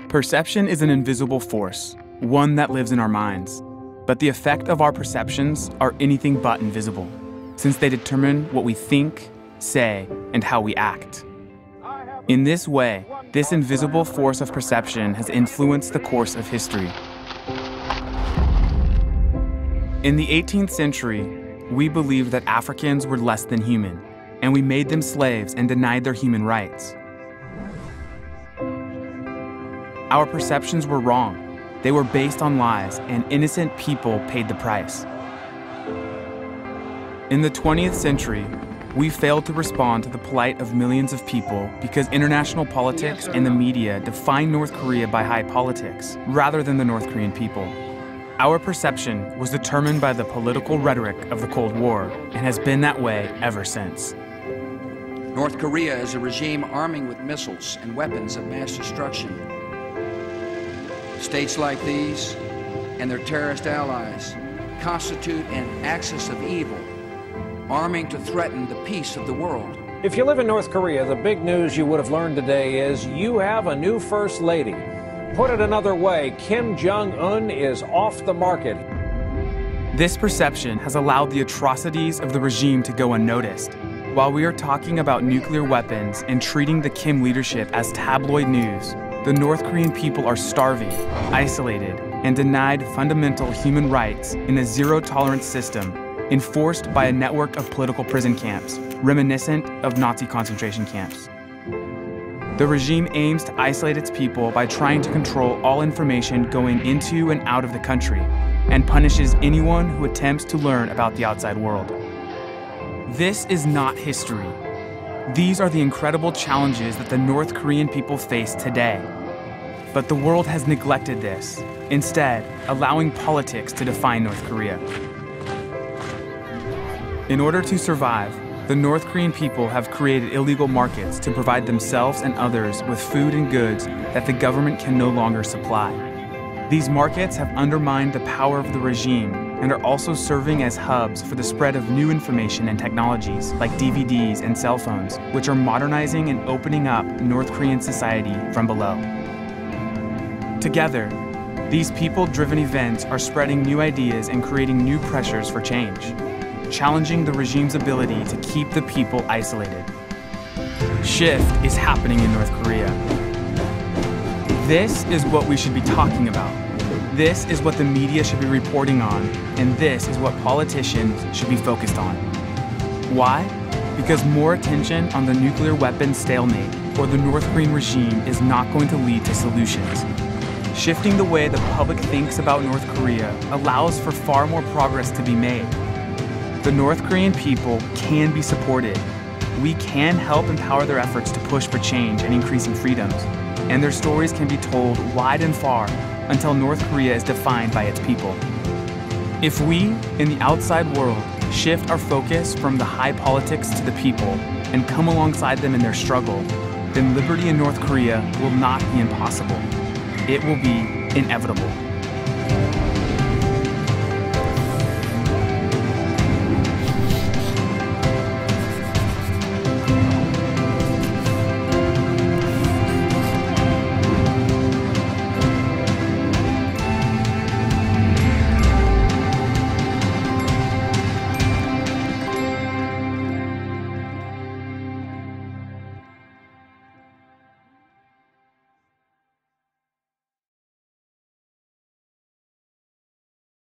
Perception is an invisible force, one that lives in our minds. But the effect of our perceptions are anything but invisible, since they determine what we think, say, and how we act. In this way, this invisible force of perception has influenced the course of history. In the 18th century, we believed that Africans were less than human, and we made them slaves and denied their human rights. Our perceptions were wrong. They were based on lies, and innocent people paid the price. In the 20th century, we failed to respond to the plight of millions of people because international politics and the media define North Korea by high politics, rather than the North Korean people. Our perception was determined by the political rhetoric of the Cold War, and has been that way ever since. North Korea is a regime arming with missiles and weapons of mass destruction. States like these and their terrorist allies constitute an axis of evil, arming to threaten the peace of the world. If you live in North Korea, the big news you would have learned today is you have a new First Lady. Put it another way, Kim Jong-un is off the market. This perception has allowed the atrocities of the regime to go unnoticed. While we are talking about nuclear weapons and treating the Kim leadership as tabloid news, the North Korean people are starving, isolated, and denied fundamental human rights in a zero-tolerance system enforced by a network of political prison camps, reminiscent of Nazi concentration camps. The regime aims to isolate its people by trying to control all information going into and out of the country, and punishes anyone who attempts to learn about the outside world. This is not history. These are the incredible challenges that the North Korean people face today. But the world has neglected this, instead allowing politics to define North Korea. In order to survive, the North Korean people have created illegal markets to provide themselves and others with food and goods that the government can no longer supply. These markets have undermined the power of the regime and are also serving as hubs for the spread of new information and technologies like DVDs and cell phones, which are modernizing and opening up North Korean society from below. Together, these people-driven events are spreading new ideas and creating new pressures for change, challenging the regime's ability to keep the people isolated. Shift is happening in North Korea. This is what we should be talking about. This is what the media should be reporting on, and this is what politicians should be focused on. Why? Because more attention on the nuclear weapons stalemate or the North Korean regime is not going to lead to solutions. Shifting the way the public thinks about North Korea allows for far more progress to be made. The North Korean people can be supported. We can help empower their efforts to push for change and increasing freedoms, and their stories can be told wide and far until North Korea is defined by its people. If we, in the outside world, shift our focus from the high politics to the people and come alongside them in their struggle, then liberty in North Korea will not be impossible. It will be inevitable.